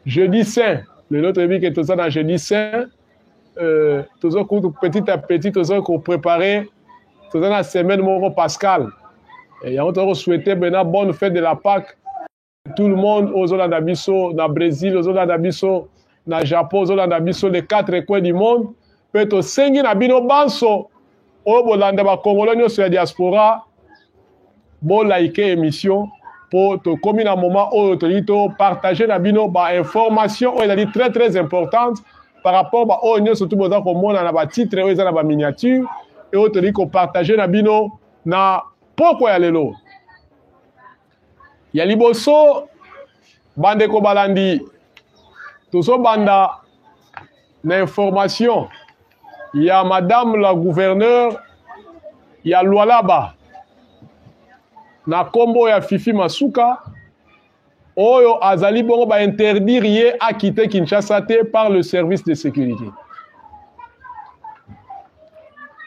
jeudi saint, l'autre vie que tout ça dans jeudi saint, tout ça petit à petit, tout ça qu'on préparait, tout ça dans la semaine mon Pascal. Et on te souhaité maintenant bonne fête de la Pâque. Tout le monde aux Hollandais d'Abisso, dans le Brésil, aux Hollandais d'Abisso, dans le Japon, aux Hollandais d'Abisso, les 4 coins du monde. Peut-être 5 Nabino Banso, au Bolanda, Congolais sur la diaspora, bon liker émission pour te communiquer un moment où tu partager Nabino information, il a dit très importante par rapport à l'Union, surtout dans le titre et dans la miniature, et on te dit qu'on partage Nabino na pourquoi il y a l'eau. Il y a Liboso, Bandeko Balandi, tout ça, banda, l'information. Il y a Madame la gouverneure, il y a Lualaba, na kombo ya Fifi Masuka, Oyo Azali Bongo va interdire à quitter Kinshasa par le service de sécurité.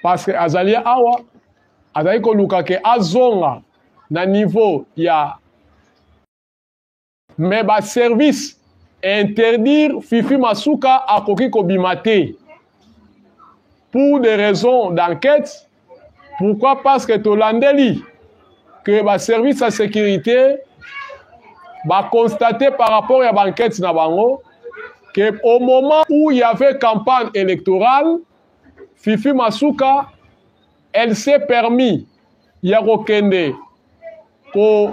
Parce que Azali Awa, Azali Koluka ke Azonga, na niveau, il y a. Mais le service interdire Fifi Masuka à Koki Kobimate. Pour des raisons d'enquête. Pourquoi? Parce que Tolandeli, que le service de sécurité va constater par rapport à l'enquête Nabango qu'au moment où il y avait campagne électorale, Fifi Masuka, elle s'est permis, il y a Rokende, pour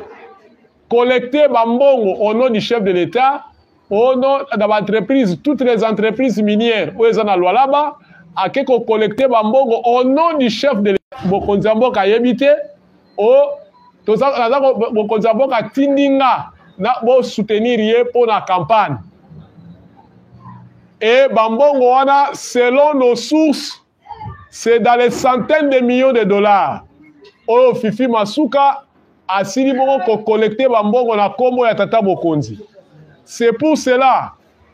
collecter Bambongo au nom du chef de l'État, au nom de l'entreprise, toutes les entreprises minières, où ils sont à Lualaba, à qui collecter Bambongo au nom du chef de l'État. Bokonzambo a habité, au Bokonzambo a tindinga, pour soutenir pour la campagne. Et Bambongo, selon nos sources, c'est dans les centaines de millions de dollars. Oh, Fifi Masuka a signé pour collecter Bambongo na kombo ya Tata Bokonzi. C'est pour cela,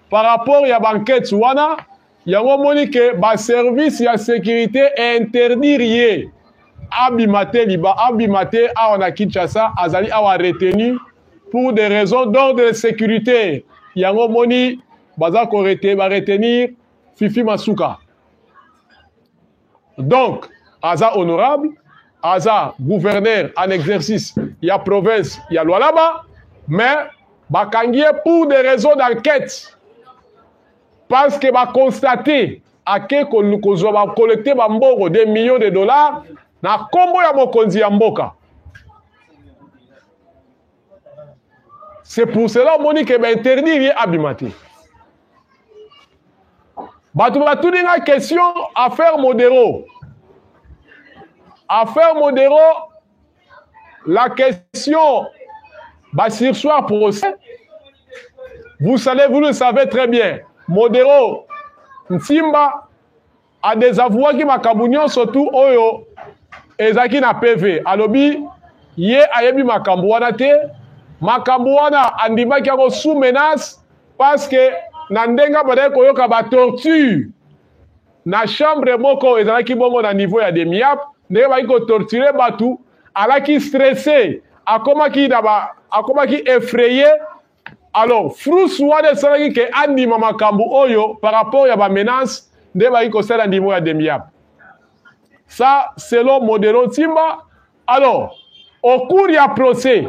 par rapport à la banquette, il y a un que le service de sécurité est interdit. Abimate Liba, Abimate, on a Kinshasa, Azali a retenu pour des raisons d'ordre de sécurité. Il y a un moni, Bazak va retenir Fifi Masuka. Donc, Aza honorable, Aza gouverneur en exercice, il y a province, il y a Lualaba, mais Bakangie pour des raisons d'enquête. Parce que va constater à quel qu'on va collecter Bambongo des millions de dollars, na kombo ya Mokonzi ya Mboka. C'est pour cela que va interdire Abimate. Batu une question affaire Modero. Affaire Modero, la question sur soir procès. Vous le savez très bien. Modero, Nsimba a des avoués qui makabunyon surtout Oyo ezaki na PV. Alobi ye ayebi makambuana te. Makambuana andima ki ako sous menace parce que nandenga bade koyoka ba torture na chambre moko ezalaki bongo na niveau ya demiap ndenge ba ko torturer batu alaki stressé akomaki effrayé. Alors, Frous Wade Salaki ke Andi Mamakambu Oyo par rapport à la menace de Baïko Sela Ndimo ya Demiab. Ça, selon Modero Timba. Alors, au cours du procès,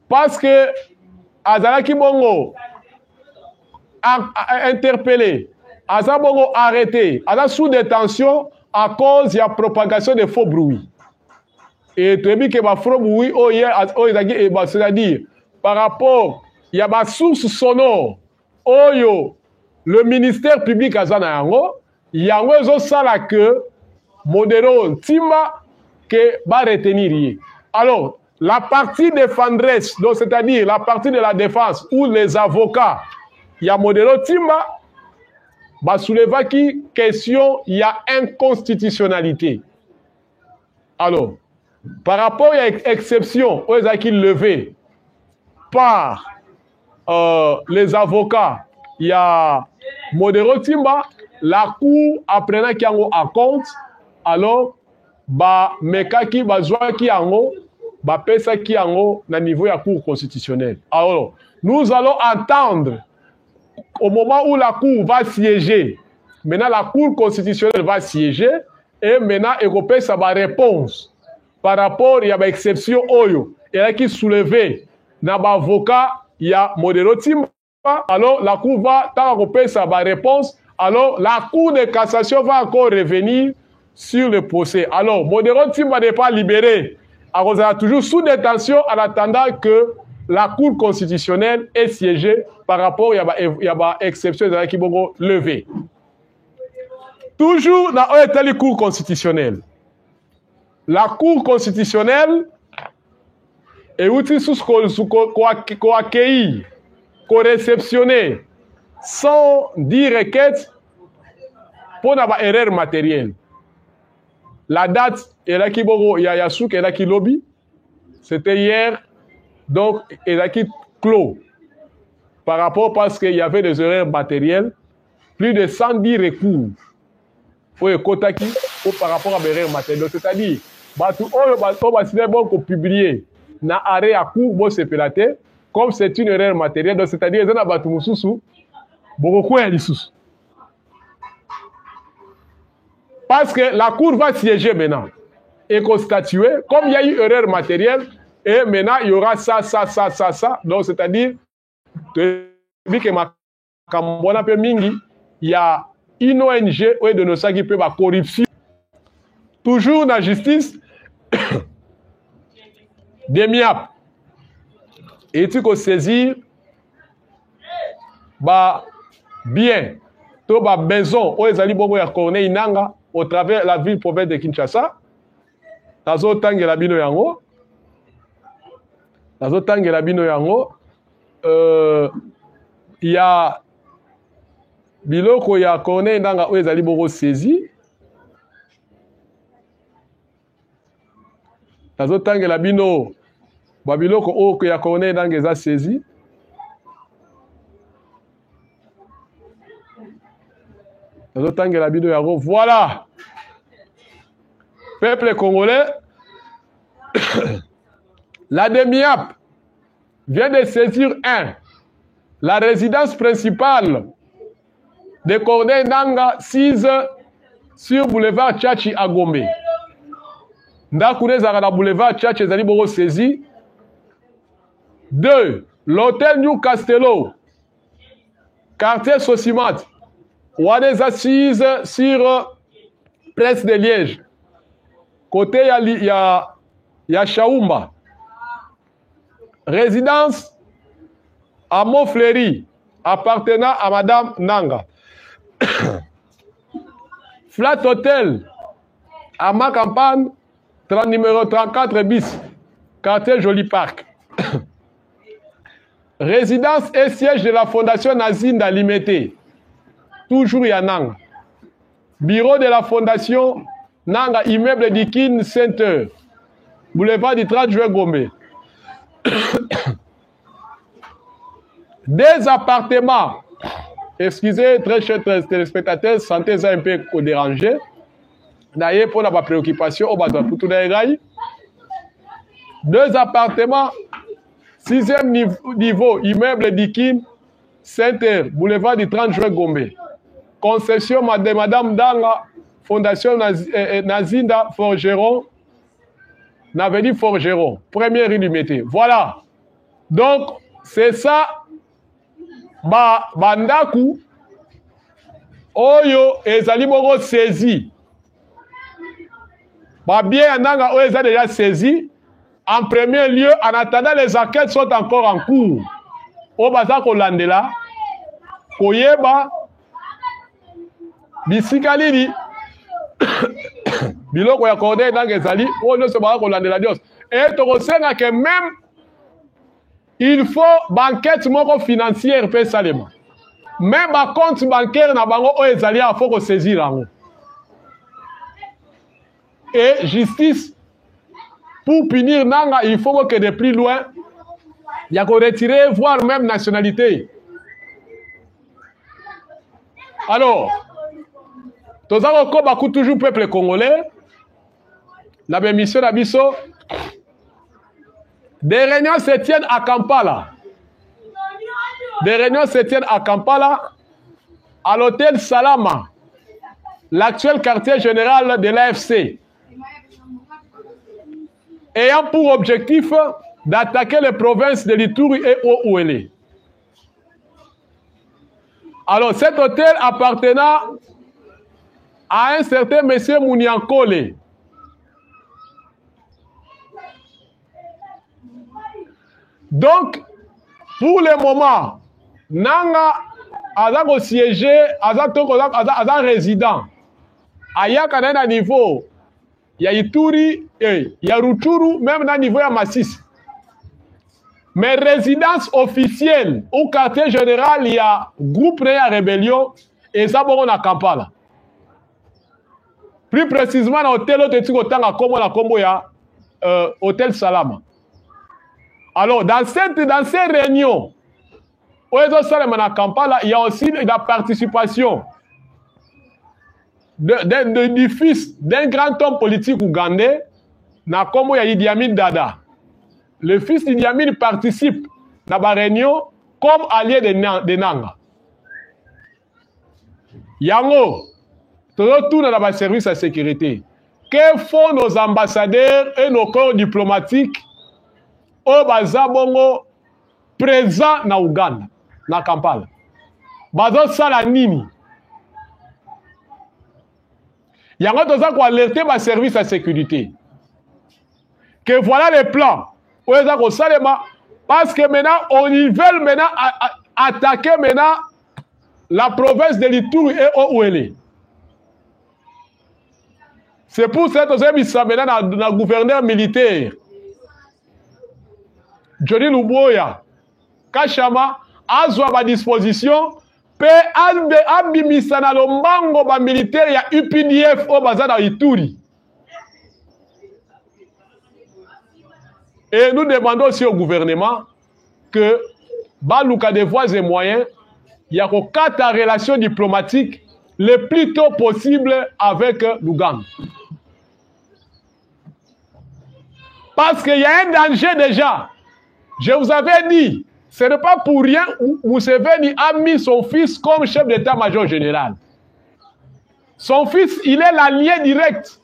parce que Azalaki Bongo a interpellé, Azalaki Bongo arrêté, Azalaki sous détention à cause de la propagation de faux bruits. Et tu as dit que les faux bruits, c'est-à-dire, par rapport, il y a ma source sonore, Oyo, le ministère public à Zanayango, il y a un sala que Modero Timba que va retenir. Alors, la partie défendresse, donc c'est-à-dire la partie de la défense où les avocats, il y a Modero Timba, va soulever qui question, il y a inconstitutionnalité. Alors, par rapport à l'exception, aux acquis levés par les avocats, il y a Modero Timba, la cour apprenant qu'il y a un compte, alors, bah, mekaki, bah, joie qui a un, bah, pesa qui a un, na niveau de la cour constitutionnelle. Alors, nous allons entendre au moment où la Cour va siéger. Maintenant, la Cour constitutionnelle va siéger et maintenant, Européen, ça va réponse par rapport à l'exception Oyo. Et là, qui soulevé dans l'avocat, il y a Modero Timba. Alors, la Cour va, tant Européen, ça va réponse. Alors, la Cour de cassation va encore revenir sur le procès. Alors, Modero Timba n'est pas libéré. Alors, on sera toujours sous détention en attendant que la Cour constitutionnelle est siégée par rapport à l'exception de la qui vont lever. Toujours dans la Cour constitutionnelle. La Cour constitutionnelle est outil sous qu'on accueillir, qu'on réceptionner sans dire requête pour avoir erreur matérielle. La date, il y a Yasouk et qui lobby. C'était hier. Donc, il y a qui clos. Par rapport parce qu'il y avait des erreurs matérielles. Plus de 110 recours. Pour le Kotaki, par rapport à des erreurs matérielles. C'est-à-dire, on va publier dans l'arrêt à court, comme c'est une erreur matérielle. Donc, c'est-à-dire, il y a beaucoup de choses. Parce que la Cour va siéger maintenant et constatuer, comme il y a eu erreur matérielle, et maintenant il y aura ça. Donc c'est-à-dire, il y a une ONG de nos qui peut la corruption. Toujours dans la justice, des MIAP. Et tu peux saisir, bien, tu as besoin, au travers de la ville province de Kinshasa, Tazo Tangela Bino Yango, il y a biloko ya kone ndanga oyo ezali boko saisi. Tazo Tangela Bino, babiloko oyo ya kone ndanga eza saisi. Voilà. Peuple congolais, la DEMIAP vient de saisir la résidence principale de Corneille Nanga 6 sur boulevard Tchachi à Gombe. Ndakounezara na boulevard Tchachi ezali boko saisi. 2. L'hôtel New Castello, quartier Sosimat. On a des assises sur Place de Liège. Côté, il y a Chaoumba. Résidence à Montfleury, appartenant à Madame Nanga. Flat Hotel à ma campagne, numéro 34 bis, quartier Joli Parc. Résidence et siège de la Fondation Nazinda Limité. Toujours Yanang. Bureau de la Fondation Nanga, immeuble d'Ikin Center. Boulevard du 30 juin Gombe. Des appartements. Excusez, très chers téléspectateurs, sentez-vous un peu dérangés. D'ailleurs, pour la préoccupation, on va pour tout le 2 appartements, 6e niveau, immeuble d'Ikin Center, boulevard du 30 juin Gombe. Concession de Madame Danga, Fondation Nazinda Forgeron, Naveni Forgeron, première rue du métier. Voilà. Donc, c'est ça. Bandaku, Oyo, ezali boko saisi. Bien, Nanga, Oyo, ezali déjà saisi. En premier lieu, en attendant, les enquêtes sont encore en cours. Obaza Kolandela, Koyeba, Bisikalini, Biloko ya Corneille Nanga ezali, Oyo se baka Kolandela Dios. Et tu ressens que même il faut banquette moko financière pe salema. Même un compte bancaire na bango o ezali a faut saisir yango. Et justice pour punir Nanga, il faut que de plus loin il y a qu'on retirer voire même nationalité. Alors, tous encore beaucoup toujours peuple congolais. La mission d'Abisso. Des réunions se tiennent à Kampala. Des réunions se tiennent à Kampala, à l'hôtel Salama, l'actuel quartier général de l'AFC, ayant pour objectif d'attaquer les provinces de l'Ituri et Ouélé. Alors, cet hôtel appartenant à un certain monsieur Mouniankole. Donc, pour le moment, Nanga a siégé, a résident. Ayaka à niveau, il y a Ituri, il y a Rutshuru, même à niveau de Massis. Mais résidence officielle au quartier général, il y a groupe de rébellion et ça bon à Kampala. Plus précisément, dans l'hôtel hôtel Salama. Alors, dans ces réunions, à Kampala, il y a aussi la participation du fils d'un grand homme politique ougandais, Nakomo Idi Amin Dada. Le fils d'Idi Amin participe à la réunion comme allié de Nanga. Yango, tout dans le service de sécurité. Que font nos ambassadeurs et nos corps diplomatiques au Bazabongo présents na Ouganda, na Kampala? Bazo sala nini? Yango toza ko alerter le service de sécurité. Que voilà les plans. Parce que maintenant, on y veut maintenant attaquer maintenant la province de l'Ituri et Ouélé. C'est pour ça que nous sommes maintenant dans le gouverneur militaire. Johnny Luboya, Kachama, a à disposition, pe abimisa na lombango ba militaire ya UPDF au bazar Ituri. Et nous demandons aussi au gouvernement que, Balouka des voies et moyens, il y a quatre relations diplomatiques le plus tôt possible avec l'Ouganda. Parce qu'il y a un danger déjà. Je vous avais dit, ce n'est pas pour rien que Museveni a mis son fils comme chef d'état-major général. Son fils, il est l'allié direct.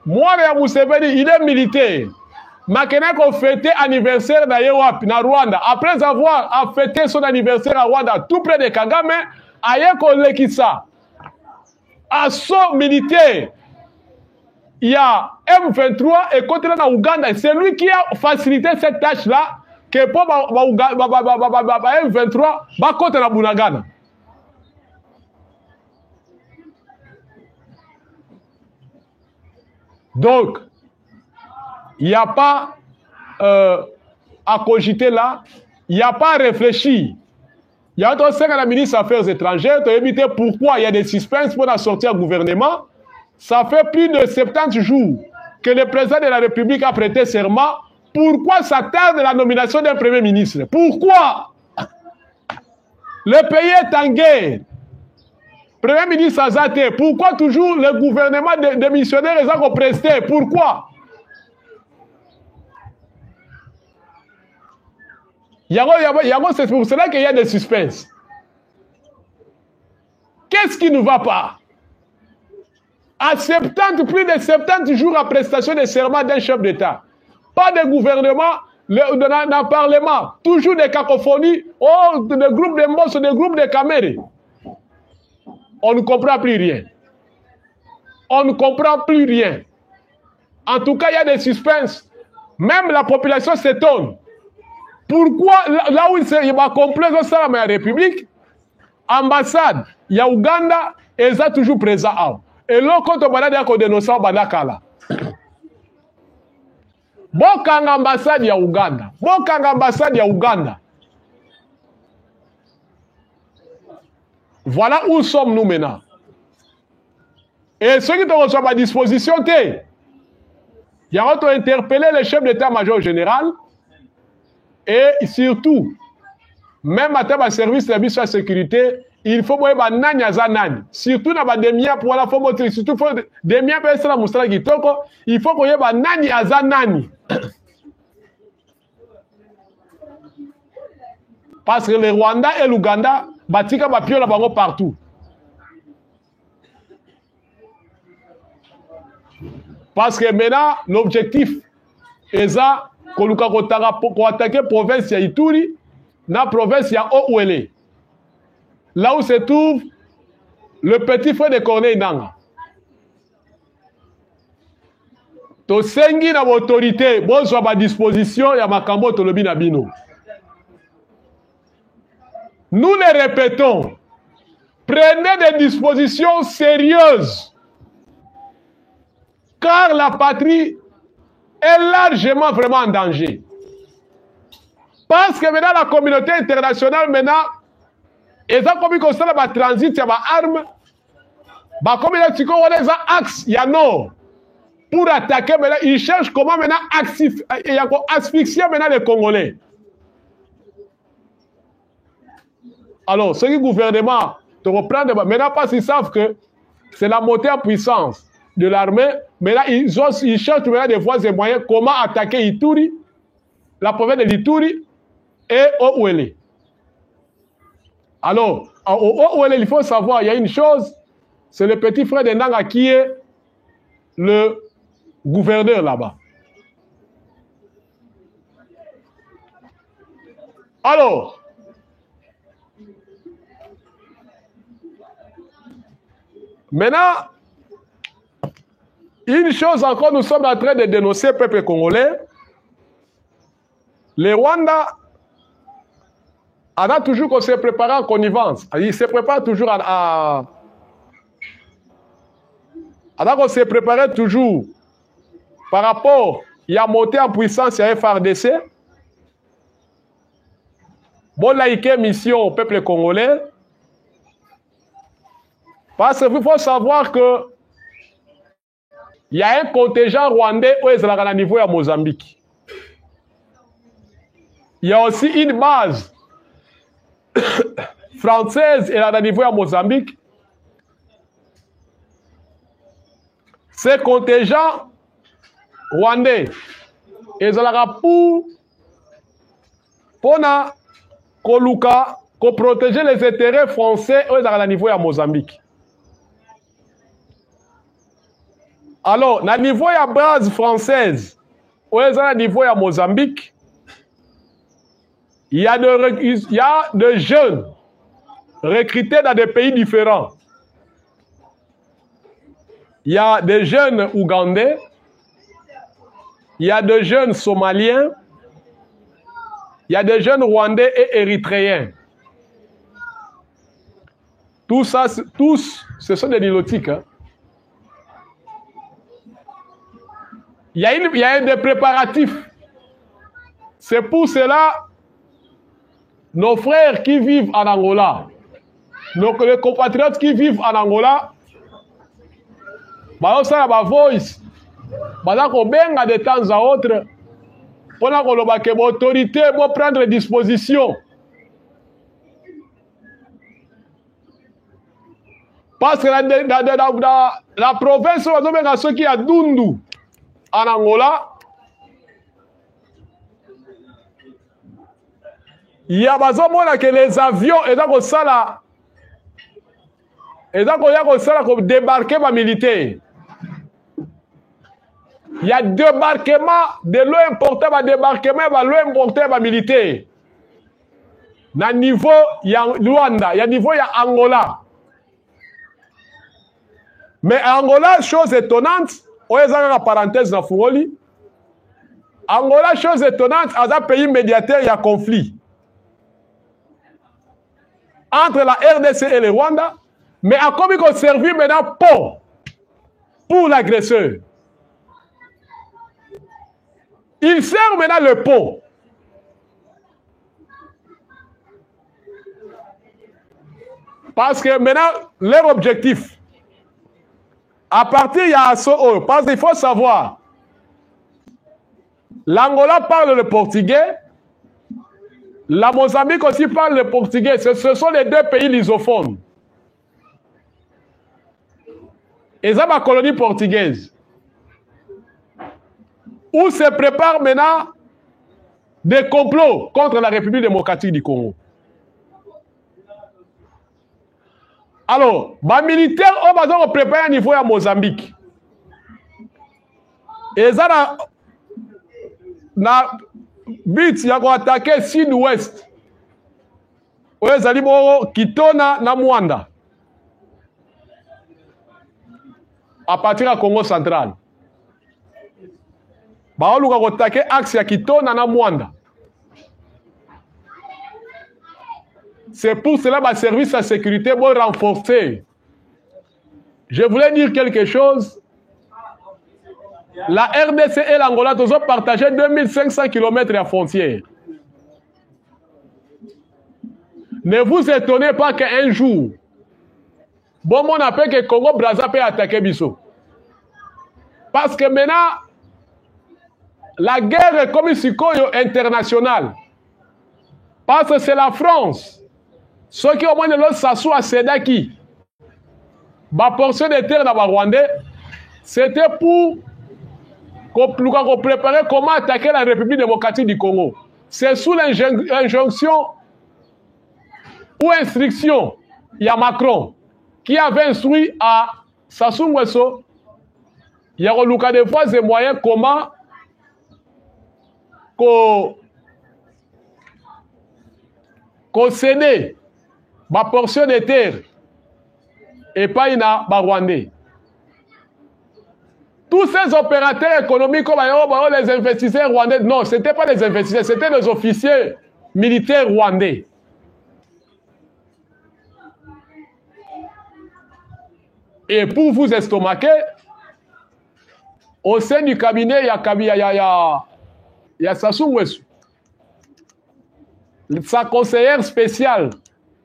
Moi, Museveni, il est militaire. Makena qu'on fêtait anniversaire na Rwanda. Après avoir fêté son anniversaire à Rwanda, tout près de Kagame, ailleurs qu'on l'équissa. Assaut militaire. Il y a M23 et contre la Ouganda. C'est lui qui a facilité cette tâche-là. Que pour M23, va contre la Bunagana. Donc, il n'y a pas à cogiter là, il n'y a pas à réfléchir. Il y a aussi la ministre des Affaires étrangères, pour éviter pourquoi il y a des suspens pour la sortie du gouvernement. Ça fait plus de 70 jours que le président de la République a prêté serment. Pourquoi ça tarde la nomination d'un premier ministre? Pourquoi? Le pays est en guerre. Premier ministre Azate, pourquoi toujours le gouvernement des missionnaires est presté? Pourquoi? C'est pour cela qu'il y a des suspens. Qu'est-ce qui ne va pas? À 70, plus de 70 jours à prestation de serment d'un chef d'État. Pas de gouvernement, dans le Parlement. Toujours des cacophonies, des groupes de monstres, des groupes de caméras. On ne comprend plus rien. On ne comprend plus rien. En tout cas, il y a des suspens. Même la population s'étonne. Pourquoi, là où il va compléter la République, ambassade, il y a Ouganda, et ils sont toujours présents. Et là, quand on va dire qu'on dénonce Badakala. Bokanga ambassade, il y a Ouganda. Bokanga ambassade, il y a Ouganda. Voilà où sommes-nous maintenant. Et ceux qui te reçoivent à disposition, il y a interpellé le chef d'état-major général. Et surtout, même à terme service de la sécurité, il faut que nani azanani. Surtout dans les demi-heures pour la forme surtout demi-heures pour la moussala kitoko, il faut que nani azanani. Parce que le Rwanda et l'Ouganda, batika bapio la bango partout. Parce que maintenant, l'objectif est ça, qu'on attaquer la province de Ituri, la province de Ouele. Là où se trouve le petit frère de Corneille Nanga. To sengi na autorité, bon soit à disposition, ya makambo to lobi na bino. Nous les répétons, prenez des dispositions sérieuses, car la patrie est largement vraiment en danger. Parce que maintenant la communauté internationale, maintenant, ils ont commis comme ça le transit, il y a des armes, la communauté congolaise a axe, il y a non. Pour attaquer, maintenant, ils cherchent comment maintenant asphyxier maintenant les Congolais. Alors, ce gouvernement te reprend, maintenant parce qu'ils savent que c'est la montée en puissance de l'armée, mais là, ils cherchent maintenant des voies et moyens comment attaquer Ituri, la province de l'Ituri et Ouele. Alors, au Ouele, il faut savoir, il y a une chose, c'est le petit frère de Nanga qui est le gouverneur là-bas. Alors, maintenant, une chose encore, nous sommes en train de dénoncer le peuple congolais. Le Rwanda a toujours qu'on se prépare en connivence. Il se prépare toujours qu'on se prépare toujours par rapport, il y a monté en puissance, il y a FRDC. Bon, laïque mission au peuple congolais. Parce qu'il faut savoir que il y a un contingent rwandais où ils sont à niveau à Mozambique. Il y a aussi une base française et à niveau à Mozambique. Ces contingents rwandais, ils sont pour protéger les intérêts français où ils sont à niveau à Mozambique. Alors, na niveau ya base française, où ils sont à niveau à Mozambique, il y a des jeunes recrutés dans des pays différents. Il y a des jeunes Ougandais, il y a des jeunes Somaliens, il y a des jeunes Rwandais et Érythréens. Tout ça, tous, ce sont des nilotiques. Hein. Il y a des préparatifs. C'est pour cela nos frères qui vivent en Angola, les compatriotes qui vivent en Angola, ça va voice, benga de temps à autre, pendant que l'autorité va prendre disposition. Parce que la province, ceux qui a Dundu en Angola, il y a que les avions, et donc ça là, et donc il y a ça comme débarquer par militaire. Il y a débarquement de l'eau importée par débarquement par l'eau importée par militaire. Na niveau il y a Luanda, il y a niveau il y a Angola. Mais Angola, chose étonnante, on est en parenthèse dans Fouoli. Angola, chose étonnante, à un pays médiateur, il y a conflit entre la RDC et le Rwanda, mais à combien qu'on servi maintenant pour l'agresseur. Il sert maintenant le pont. Parce que maintenant, leur objectif, à partir il y a ce parce qu'il faut savoir, l'Angola parle le portugais, la Mozambique aussi parle le portugais. Ce sont les deux pays lusophones. Et ça, ma colonie portugaise. Où se préparent maintenant des complots contre la République démocratique du Congo. Alors, les militaires ont préparé un niveau à Mozambique. Et ça, na but, il y a attaqué sud-ouest. Ils ont Kitona na Mwanda. À partir du Congo central. Ils ont attaqué l'axe à Kitona na Mwanda. C'est pour cela que le service de sécurité va renforcer. Je voulais dire quelque chose. La RDC et l'Angola ont partagé 2500 km à frontière. Ne vous étonnez pas qu'un jour, bon, on appelle que Congo-Brazza peut attaquer Bissau. Parce que maintenant, la guerre est comme une internationale. Parce que c'est la France. Ceux qui ont moins de l'autre s'assoient à Sedaki. Ma portion de terre dans le Rwandais, c'était pour préparer comment attaquer la République démocratique du Congo. C'est sous l'injonction ou instruction, il y a Macron qui avait instruit à Sassou Nguesso, il y a des fois des moyens comment qu'on cède ma portion de terre et pas une Rwandais. Tous ces opérateurs économiques comme les investisseurs rwandais, non, ce n'étaient pas des investisseurs, c'était des officiers militaires rwandais. Et pour vous estomaquer, au sein du cabinet, il y a Sassou Nguesso. Sa conseillère spéciale,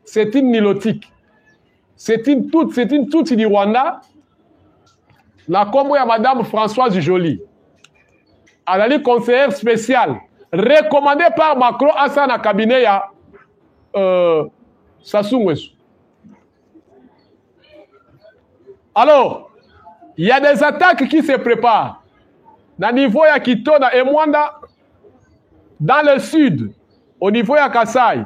c'est une nilotique. C'est une toute du Rwanda. La combo à Madame Françoise Joly. Elle a dit conseillère spéciale, recommandée par Macron à son cabinet à Sassou Nguesso. Alors, il y a des attaques qui se préparent. Dans le niveau de Kitona et Mwanda, dans le sud, au niveau de Kassai,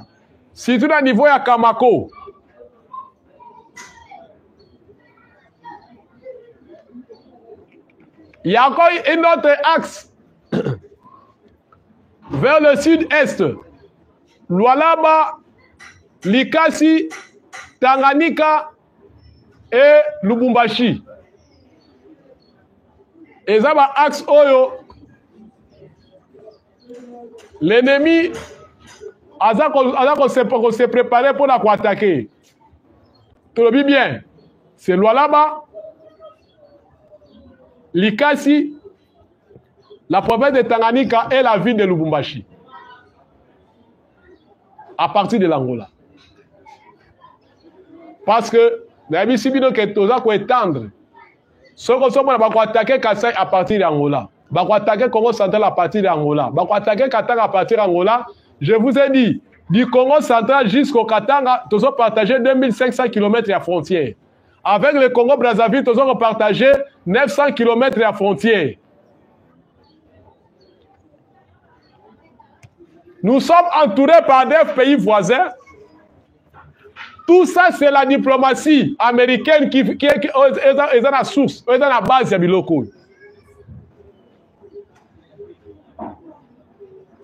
surtout dans le niveau de Kamako. Il y a encore un autre axe vers le sud-est. Lualaba, Likasi, Tanganyika et Lubumbashi. Et ça va axe Oyo. L'ennemi a se préparé pour l'attaquer. Tu le dis bien. C'est Lualaba, Likasi, la province de Tanganyika et la ville de Lubumbashi. À partir de l'Angola. Parce que, nous avons dit que nous avons étendre. Ceux qui sont attaquer Kassai à partir d'Angola. Nous avons attaquer Congo central à partir d'Angola. Nous avons attaquer Katanga à partir d'Angola. Je vous ai dit, du Congo central jusqu'au Katanga, nous avons partagé 2500 km à frontière. Avec le Congo-Brazzaville, nous avons partagé 900 km à frontière. Nous sommes entourés par des pays voisins. Tout ça, c'est la diplomatie américaine qui est dans la source, est dans la base de Biloko.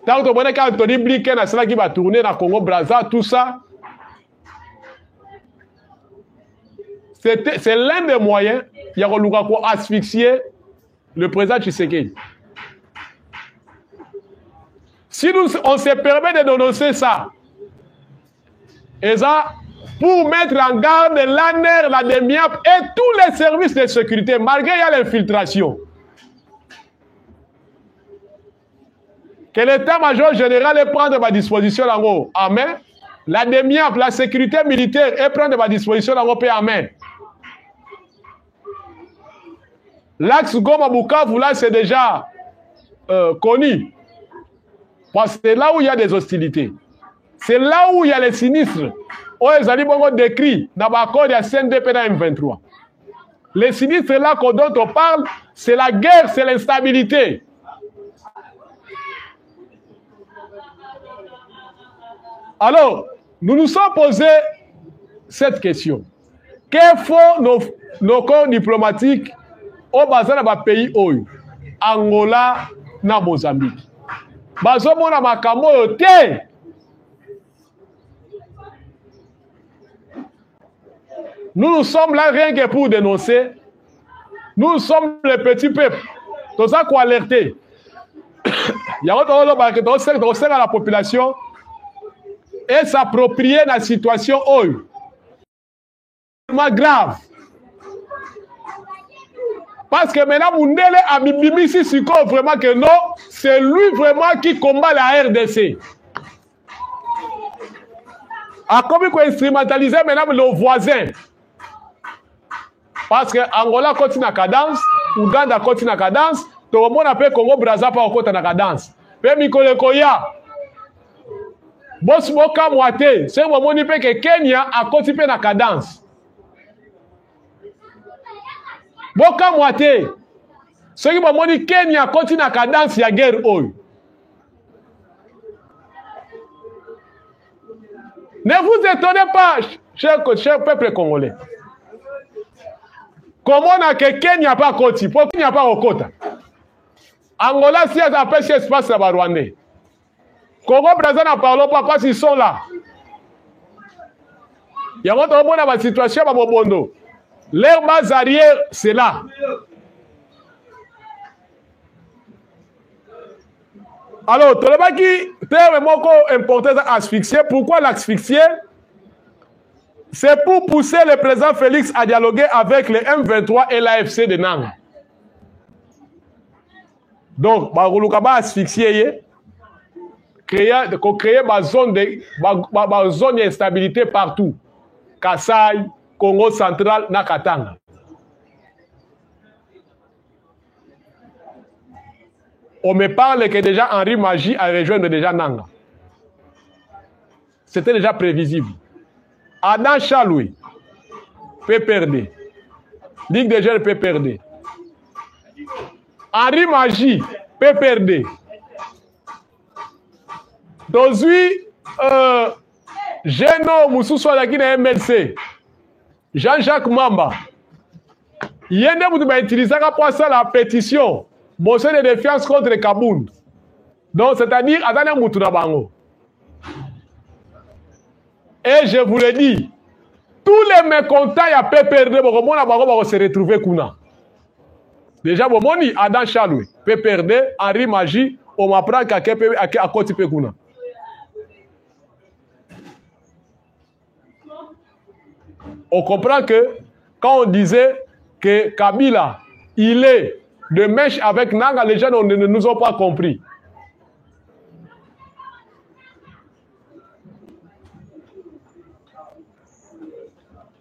Tant que vous avez Anthony Blinken, qui va tourner dans le Congo-Brazza, tout ça, c'est l'un des moyens pour asphyxier le président Tshisekedi. Si on se permet de dénoncer ça, et ça, pour mettre en garde l'ANER, la DEMIAP et tous les services de sécurité, malgré l'infiltration, que l'état-major général est prendre ma disposition en main, la DEMIAP, la sécurité militaire est prendre ma disposition en main. L'axe Goma-Bukavu, là, c'est déjà connu. Parce que c'est là où il y a des hostilités. C'est là où il y a les sinistres. Oh, ils ont décrit dans l'accord de CNDP dans M23. Les sinistres là dont on parle, c'est la guerre, c'est l'instabilité. Alors, nous nous sommes posé cette question. que font nos corps diplomatiques au bazar na ba pays oyo Angola na Mozambique. Bazomona makambo oyo te. Nous sommes là rien que pour dénoncer. Nous sommes les petits peuples. Tout ça qu'on alerter. Il y a autre à la population et s'approprier la situation grave. Parce que maintenant, Mundele a mis ici vraiment que non, c'est lui vraiment qui combat la RDC. A comme il instrumentaliser maintenant nos voisins. Parce que Angola continue à cadence, Ouganda continue à cadence, tout le monde appelle Congo Brazza pas encore à cadence. Pe Mikole Koya. Boss Moka Mwate, c'est le moment que Kenya a continué à cadence. Boka Mwate, c'est le moment que Kenya continue à cadence ya guerre oyo. Ne vous étonnez pas, cher peuple congolais. Comment on a que Kenya pas côté, pourquoi Kenya pas au côté? Angola si elle appelle cet espace là Rwandais. Congo Brazza n'a parlé pas parce qu'ils sont là. Il y a autre monde dans la situation à Mobondo. Leur base arrière c'est là. Alors, tout le monde qui terme important asphyxier. Pourquoi l'asphyxier? C'est pour pousser le président Félix à dialoguer avec les M23 et l'AFC de Nang. Donc, Baroulukaba asphyxier, créer une zone d'instabilité partout. Kassai, Congo central, Nakatanga. On me parle que déjà Henri Magie a rejoint déjà Nanga. C'était déjà prévisible. Adam Chaloui peut perdre. Ligue des jeunes peut perdre. Henri Magie peut perdre. Dozui Geno Moussousso qui est MLC. Jean-Jacques Mamba. Il y a des gens qui utilisent la pétition. Motion de défiance contre Kabound. Donc, c'est-à-dire, Adana Moutunabango. Et je vous le dis, tous les mécontents, il y a PPRD, vont se retrouver Kuna. Déjà, Bomoni, Adam Chaloui, PPRD, Henri Magie, on m'apprend à côté de Kuna. On comprend que quand on disait que Kabila, il est de mèche avec Nanga, les gens ne nous ont pas compris.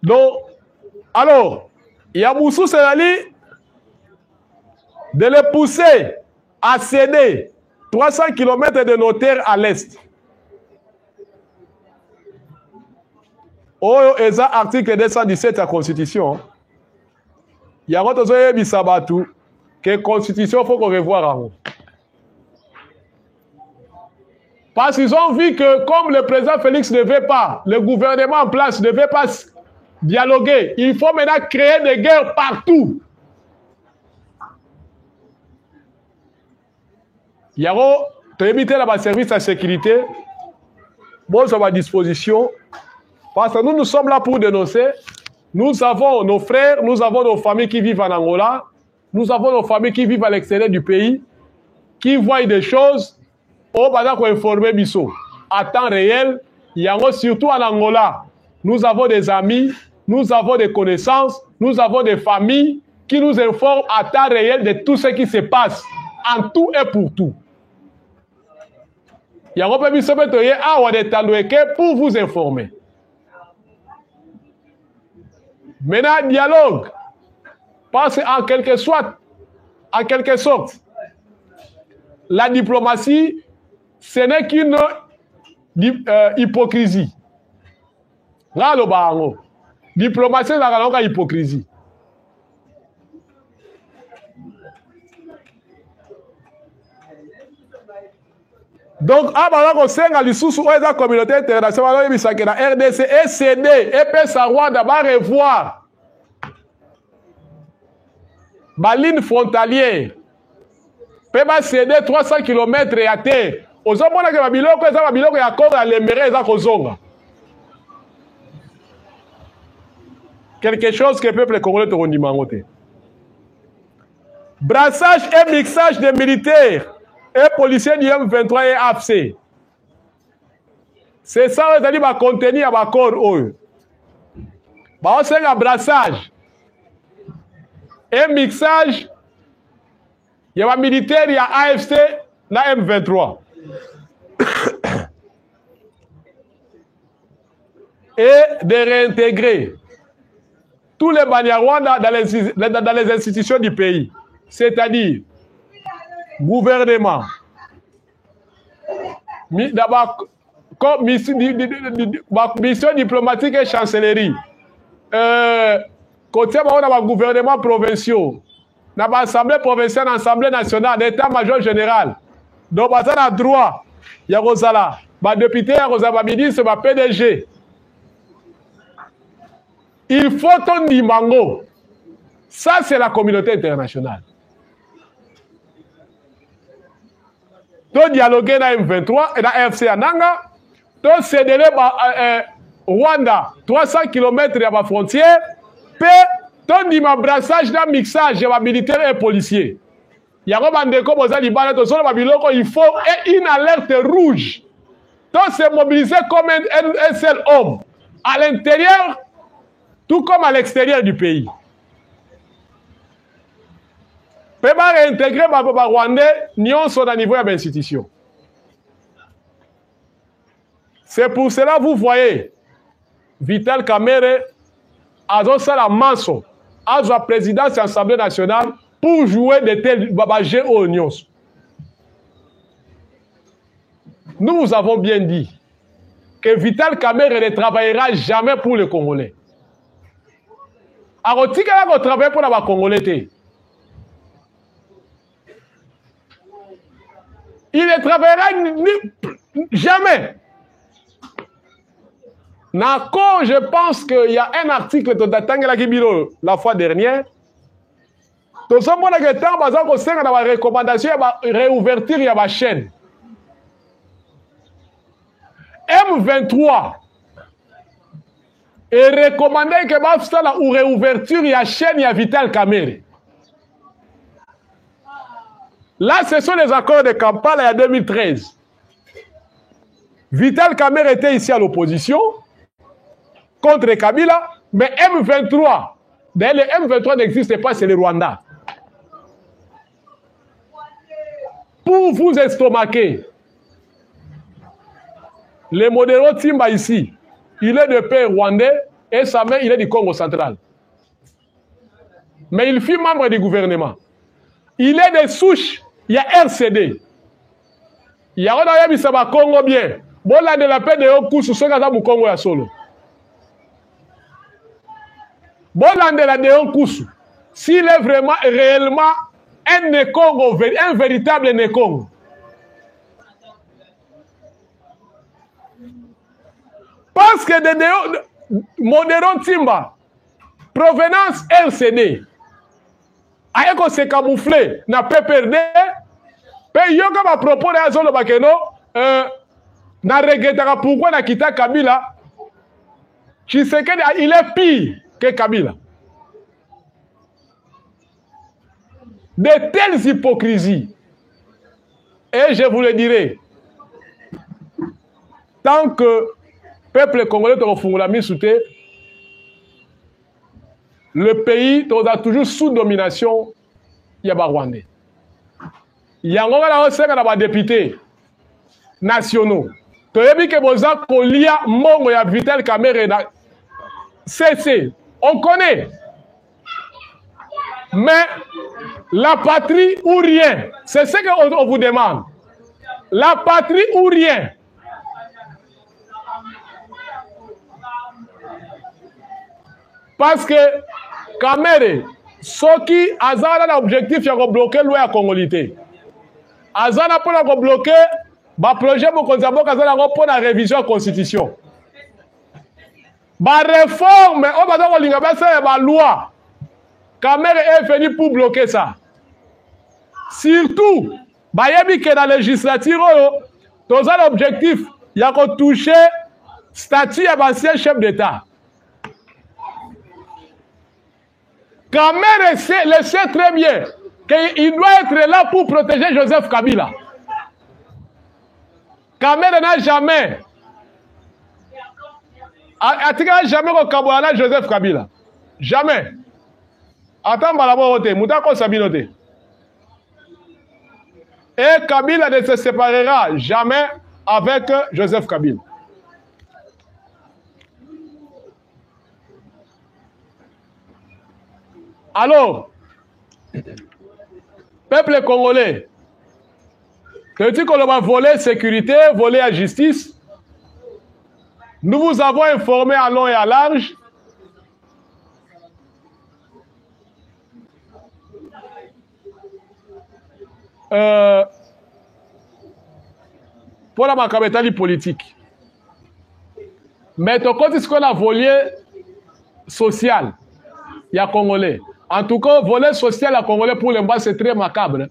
Donc, alors, il y a Moussou Senali de le pousser à céder 300 km de nos terres à l'est. Oh, et ça, article 217 de la Constitution. Il y a un autre Bisabatu que la Constitution, il faut qu'on revoie. Parce qu'ils ont vu que comme le président Félix ne veut pas, le gouvernement en place ne veut pas dialoguer, il faut maintenant créer des guerres partout. Il y a un service de sécurité, bon, ça va à disposition, parce que nous sommes là pour dénoncer. Nous avons nos frères, nous avons nos familles qui vivent en Angola, nous avons nos familles qui vivent à l'extérieur du pays, qui voient des choses, on va informer Bissot. À temps réel, il y a surtout en Angola, nous avons des amis, nous avons des connaissances, nous avons des familles qui nous informent à temps réel de tout ce qui se passe, en tout et pour tout. Il y a un Bissot pour vous informer. Maintenant, dialogue. Parce qu'en quelque sorte, la diplomatie, ce n'est qu'une hypocrisie. Là, le barango. Diplomatie, c'est une hypocrisie. Donc, la communauté internationale, la RDC est cédée et peut savoir d'abord revoir ba ligne frontalière pe ba céder 300 km ya terre ozomona ke babiloko eza babiloko ya Congo ya lembere eza kozonga quelque chose que peuple congolais te kondimango te. Brassage et mixage des militaires et policiers du M23 et AFC. C'est ça, on a dit, va contenir à corps. C'est un brassage et mixage. Il y a un militaire, il y a AFC, la M23. Et de réintégrer tous les Banyarwanda dans les institutions du pays. C'est-à-dire, gouvernement, mission diplomatique et chancellerie, côté de gouvernement provincial, dans l'Assemblée provinciale, l'Assemblée nationale, l'État-major général, donc il y a droit, il y a Rosala, les députés, il y a ministre, il y a PDG. Il faut ton dimango. Ça, c'est la communauté internationale. To dialoguer na M23 et na FC Ananga, to céder Rwanda 300 km à la frontière, pe to di ma brassage na mixage ya militaires et policiers. Ya ko bandeko boza libala to solo babiloko il faut une alerte rouge. To se mobiliser comme un seul homme à l'intérieur tout comme à l'extérieur du pays. Peut pas réintégrer les Rwandais nyonso au niveau de l'institution. C'est pour cela vous voyez Vital Kamerhe a la manso à la présidence de l'Assemblée nationale pour jouer de tels babajés aux nyonso. Nous avons bien dit que Vital Kamerhe ne travaillera jamais pour les Congolais. Alors, si on travaille pour les Congolais, il ne travaillera jamais. D'accord, je pense qu'il y a un article de Datangela Kibilo la fois dernière. Tout ce monde qui est en train de recommandation de réouverture de la chaîne. M23 est recommandé que la réouverture de la chaîne de Vital Kamerhe. Là, ce sont les accords de Kampala en 2013. Vital Kamerhe était ici à l'opposition contre Kabila, mais M23, d'ailleurs le M23 n'existe pas, c'est le Rwanda. Pour vous estomaquer, le modèle Timba ici, il est de père rwandais et sa mère, il est du Congo central. Mais il fut membre du gouvernement. Il est de souche. Il y a RCD. Il y a un Congo bien. Bon, là, de la paix de Okusu, ce que Congo ya solo. Bon, là, de la de Okusu, s'il est vraiment, réellement, un Nekongo, un véritable Nekongo. Parce que de Modéron Timba, provenance RCD, aye ko se camoufler na PPRD pe yo ka propos de azolo bakeno na regretaka pourquoi na kita Kabila Tshisekedi il est pire que Kabila. De telles hypocrisies, et je vous le dirai, tant que peuple congolais te refungula misute, le pays est toujours sous domination yaba Rwandais. Il y a un député nationaux. Tu as vu que Boza Kolia Mongo ya Vital Kamerhe na CC. On connaît. Mais la patrie ou rien. C'est ce qu'on vous demande. La patrie ou rien. Parce que Kamerhe, ce qui a l'objectif de bloquer l'ouest congolité. Azana pour la bloquer, le projet pour la révision de la constitution. La réforme, on va dire la loi. Kamere est venu pour bloquer ça. Surtout, bayebi que dans la législature, tous l'objectif, il y a qu'on toucher statut à l'ancien chef d'État. Kamere le sait très bien qu'il doit être là pour protéger Joseph Kabila. Kamere n'a jamais jamais au Joseph Kabila. Jamais. Attends, Malamote, Moutako Sabinote. Et Kabila ne se séparera jamais avec Joseph Kabila. Alors, peuple congolais, petit qu'on va voler sécurité, voler à justice, nous vous avons informé à long et à large pour la macabétali politique. Mais tu connais ce qu'on a volé social, il y a Congolais. En tout cas, voler social à Congolais pour le bas, c'est très macabre.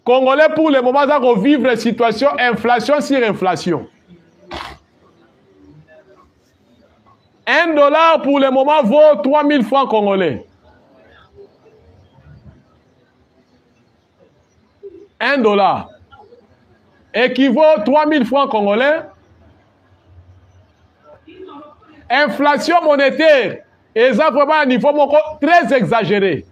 Congolais, pour le moment, ça va vivre une situation inflation sur inflation. $1 pour le moment vaut 3000 francs congolais. $1 équivaut 3000 francs congolais. Inflation monétaire, et ça vraiment à un niveau très exagéré.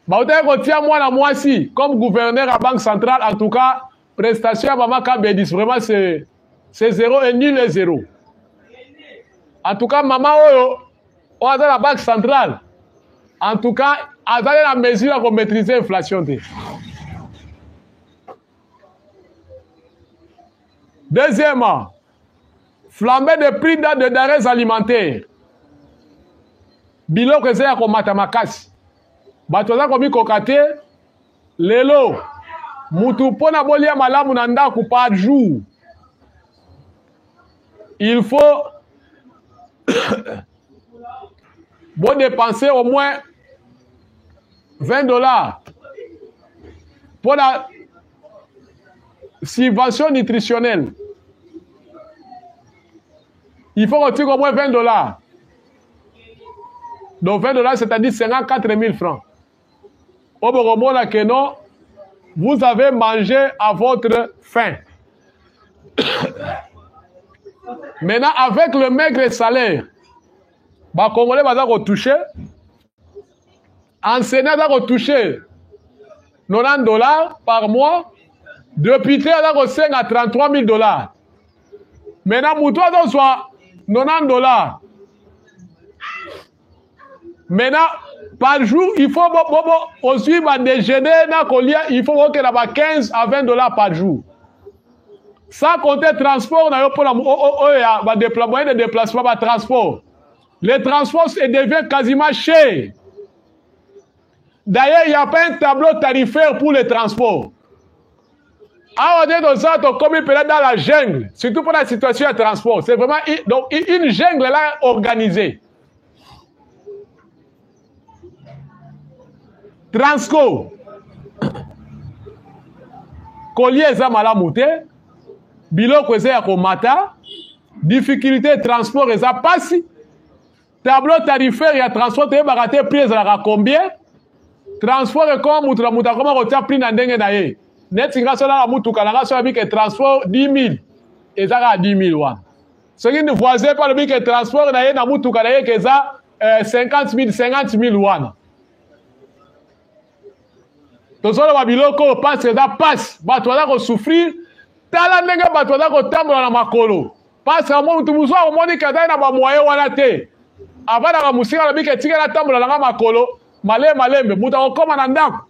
Moi si, comme gouverneur à Banque Centrale, en tout cas, prestation à Maman Kabedis, vraiment c'est 0 et nul et 0. En tout cas, Maman, on a dans la Banque Centrale. En tout cas, à la mesure pour maîtriser l'inflation. Deuxièmement, flambée de prix de denrées alimentaires. Bilo que c'est à Matamakas. Batoza komi kokate lelo mutu pona bolia malamu na ndaku par jour. Il faut bon dépenser au moins $20 pour la subvention nutritionnelle. Il faut retirer au moins $20. Donc $20, c'est-à-dire 54 000 francs. Au Boromona que non, vous avez mangé à votre faim. Maintenant, avec le maigre salaire, les Congolais vont toucher. Enseignants vont toucher $90 par mois. Député vont toucher à $33 000. Maintenant, Moutoua doit soit $90. Maintenant, par jour, il faut aussi déjeuner, il faut que là-bas $15 à $20 par jour. Sans compter transport, pour le moyen de déplacement, transport. Le transport devient quasiment cher. D'ailleurs, il n'y a pas un tableau tarifaire pour le transport. Ah, on est comme il peut être dans la jungle, surtout pour la situation de transport. C'est vraiment une jungle là organisée. Transco, collier za malamute, biloko eza ya komata, difficulté de transport eza pasi, tableau tarifaire ya transport te bakate prix ezalaka combien, transport comme muta koma kotia prix na ndenge na ye, neti nga sola la mutuka na nga sola bike transport 10 000, ezaka 10 000 wana. Soki ni voisin pa le bike transport na ye na mutuka na ye keza 50 000 wana. Tozolo babiloko passe eza passe bato baza kosouffrir tala ndenge bato baza kotambola na makolo passe mutu musu akomoni kazali na bamoye wana te avandaka mosika na bike etikala tambola nanga makolo malembe mutu akokoma na ndako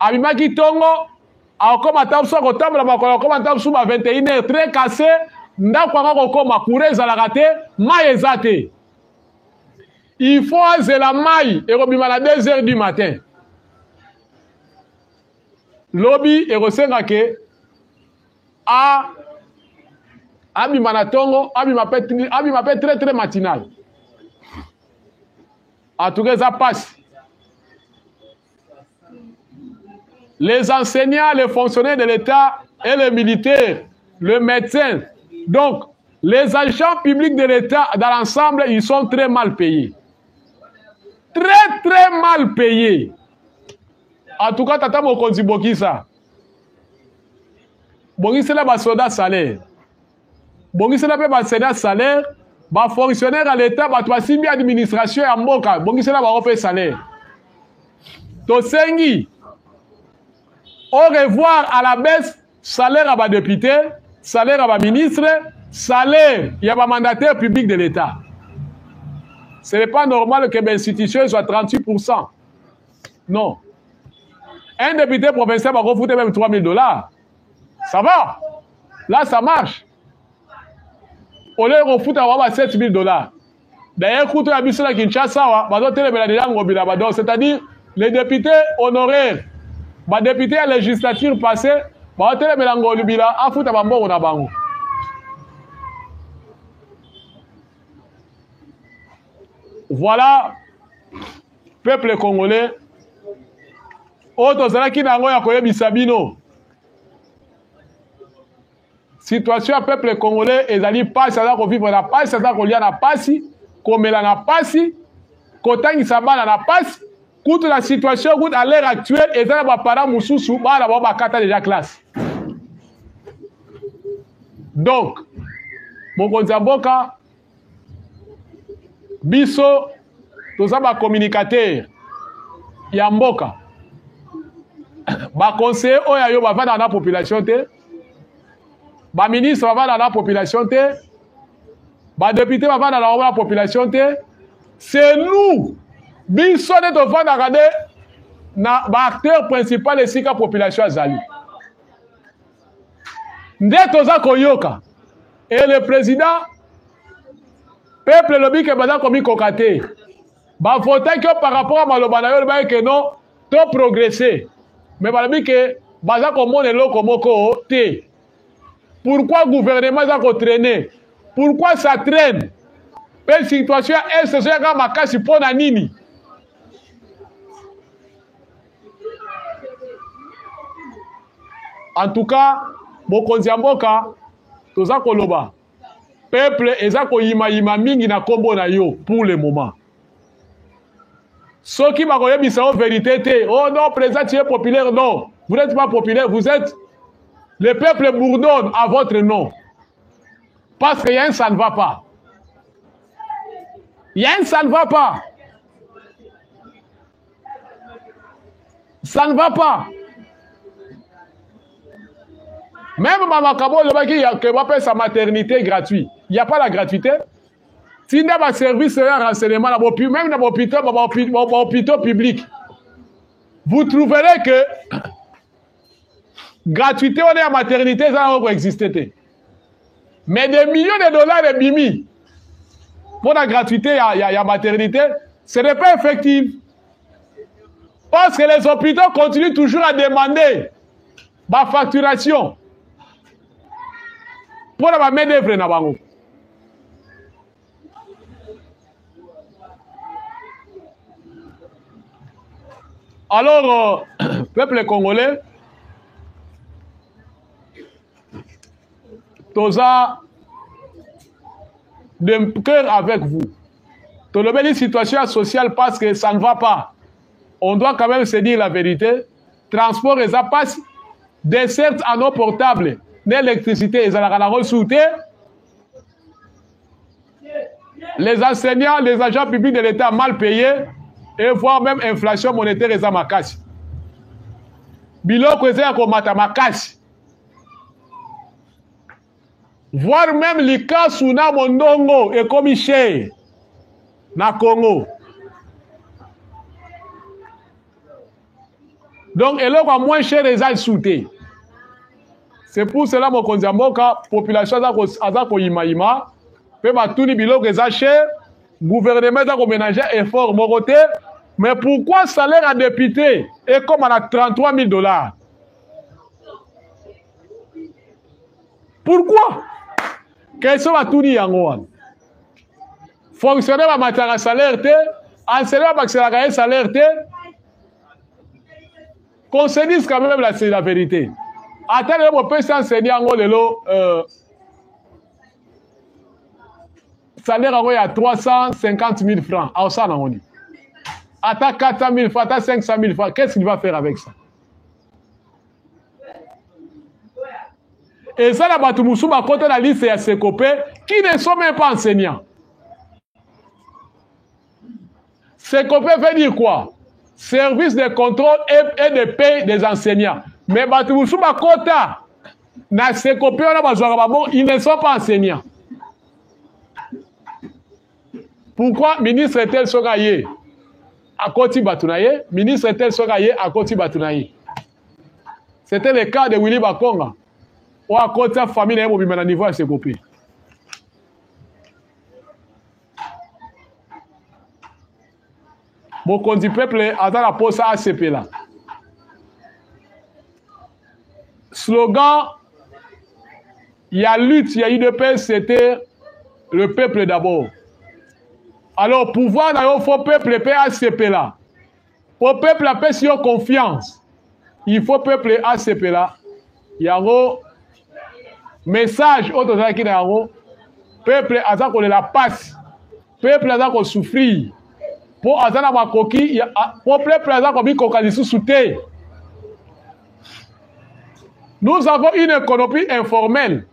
abimaki ntongo akokoma ta mosu akotambola makolo akokoma ta mosu ba 21h très cassé ndako anga kokoma courant ezalaka te mai eza te il faut azela mai ekobima na 2h du matin. Lobby et resenga ke Abi Manatongo, Abi m'appelle très très matinal. En tout cas, ça passe. Les enseignants, les fonctionnaires de l'État et les militaires, le médecin. Donc, les agents publics de l'État, dans l'ensemble, ils sont très mal payés. Très très mal payés. En tout cas, Tata Mokonzi Bokisa. Bokisa là, bas soldat salaire. Bokisa là, bas soldat salaire. Bas fonctionnaire à l'État, bas toi si bien administration à Mboka. Bokisa là, bas repé salaire. Tosengi. Au revoir à la baisse, salaire à bas député, salaire à bas ministre, salaire, il y a un mandataire public de l'État. Ce n'est pas normal que l'institution soit 38%. Non. Un député provincial va refouter même $3 000. Ça va. Là, ça marche. Au lieu de refouter à $7 000. D'ailleurs, quand on a vu cela qui Kinshasa, c'est-à-dire les députés honoraires, les députés à la législature passée, voilà, peuple congolais. Situation peuple congolais, et ali passe à vivre la passe, à la na passe, comme la na passe, kotang sabana na passe, toute la situation à l'heure actuelle, et ça va para mususu, ba la ba kata déjà classe. Donc, Mokonzi Mboka, biso, tous ça ba communicateur, ya Mboka, ba conseiller oya yo ba va dans la population te. Ba ministre va dans la population te, ba député va dans la population te. C'est nous, biso de to va regarder na ba acteur principal de sika population azali. Ndeto za koyoka et le président peuple lobi ke baza komi kokate. Ba voter que par rapport à maloba na yo ba que non, to progresser. Mais ba lobi que baza komone loko moko te. Pourquoi le gouvernement a traîné? Pourquoi ça traîne? La situation est ce que pour Nini. En tout cas, Mokonzi Mboka, tout ça koloba. Peuple ezako yima mingi na kombo na yo pour le moment. Ceux qui m'a dit la vérité, oh non, président, tu es populaire, non. Vous n'êtes pas populaire, vous êtes. Le peuple bourdonne à votre nom. Parce qu'il y a un ça ne va pas. Il y a un ça ne va pas. Ça ne va pas. Même Maman Kabo, le mec qui va faire sa maternité gratuite. Il n'y a pas la gratuité. Si il y a un service de renseignement, même dans l'hôpital public, vous trouverez que gratuité, on est à maternité, ça va exister. Mais des millions de dollars de bimi pour la gratuité, il y a maternité, ce n'est pas effectif. Parce que les hôpitaux continuent toujours à demander ma facturation pour la main d'œuvre. Alors, peuple congolais, Toza de cœur avec vous. Tolobeli situation sociale parce que ça ne va pas. On doit quand même se dire la vérité. Transport et ça passe. Dessert en eau portable, l'électricité et ça la ressoute. Les enseignants, les agents publics de l'État mal payés et voire même inflation monétaire et ça makasi. Biloko ezaya komata makasi. Voire même l'ikasu na mondongo et comme cher na Congo. Donc, elle a moins cher les alsoutés. C'est pour cela que Mokonzi Mboka, population azako ima, peut batuni biloko eza cher, gouvernement azako ménager effort moroté, mais pourquoi salaire à député est comme à $33 000? Pourquoi? Question batuni yango wana. Fonctionnaire va matanga salaire te, enseignant va accélérer salaire te. Qu'on se dise quand même c'est la vérité. Attends, le peut s'enseigner en gros salaire en gros il y a 350 000 francs. À ça on dit. Attends 400 000 francs, attends 500 000 francs. Qu'est-ce qu'il va faire avec ça? Et ça, la Batoumoussou va compter la liste à ses copains qui ne sont même pas enseignants. Ces copains veut dire quoi? Service de contrôle et de paie des enseignants. Mais Batoumoussou va compter dans ses copains, ils ne sont pas enseignants. Pourquoi ministre est-elle sogaye à Koti Batounaye? Ministre est-elle sogaye à Koti Batounaye? C'était le cas de Willy Bakonga. Ou à côté de la famille, il y a un niveau à ses copains. Beaucoup du peuple a la pose à ACP là. Slogan, il y a lutte, il y a UDP, c'était le peuple d'abord. Alors, pouvoir dans le peuple ACP là. Pour le peuple a sur confiance. Il faut peuple ACP là. Il y a un message autre qui est là. Peuple a ça qu'on la passe. Peuple a ça qu'on souffre. Pour azana makoki pour peuple a ça qu'on bi kokalisu souté. Nous avons une économie informelle.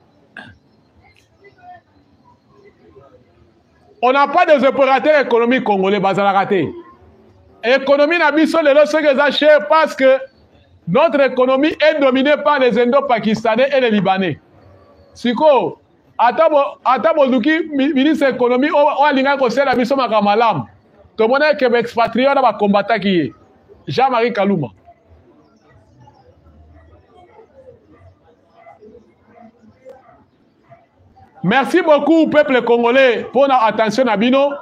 On n'a pas des opérateurs économiques congolais bazalaraté. L'économie n'a pas ce parce que notre économie est dominée par les Indo-Pakistanais et les Libanais. Siko, atabo duki ministre de l'économie o alinga ko sela biso makamalam. To mona ke expatrié na ba combattant qui Jean-Marie Kaluma. Merci beaucoup peuple congolais pour notre attention à bino.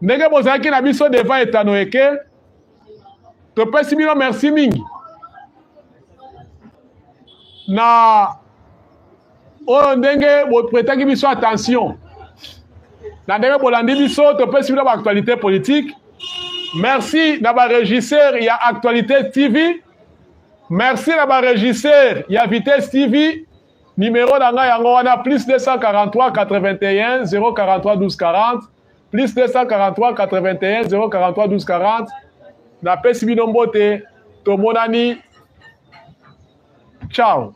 Ndenge bozaki na biso devant etano eke. To pesi bino merci mingi. Na o ndenge bo pretaki biso attention. Na ndenge bolandi biso to pesi bino ba actualité politique. Merci na ba régisseur il y a Actualité TV. Merci na ba régisseur il y a Vitesse TV. Numéro d'anga yango wana plus 243 81 043 12 40 plus 243 81 043 12 40 na pesi bino mbote tomonani ciao.